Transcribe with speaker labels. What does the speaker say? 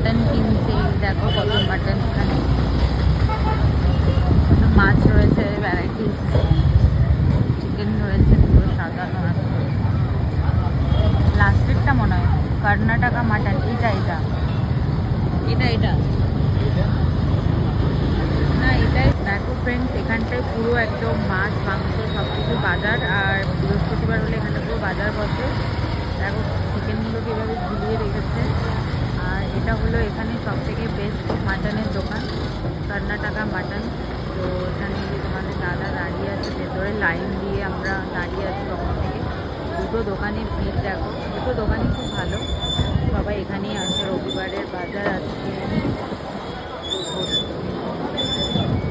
Speaker 1: Mutton কিনছে, দেখো কত মাটন, এখানে মাছ রয়েছে, ভ্যারাইটিস চিকেন রয়েছে, পুরো সাজানো আছে। লাস্টেরটা মনে হয় কর্ণাটকা মাটন, এটা এটা এটা এটা না, এটাই। দেখো ফ্রেন্ডস, এখানটায় পুরো একদম মাছ মাংস সব কিছু বাজার, আর বৃহস্পতিবার হলে এখানে পুরো বাজার বসে। দেখো চিকেনগুলো কীভাবে ঝুলিয়ে রেখেছে। আর এটা হলো এখানে সব থেকে বেস্ট মাটনের দোকান, কর্ণাটকা মাটন। তো এখানে তোমাদের দাদা দাঁড়িয়ে আছে, ভেতরে লাইন দিয়ে আমরা দাঁড়িয়ে আছি তখন থেকে। দুটো দোকানে ভিড় দেখো, দুটো দোকানই খুব ভালো।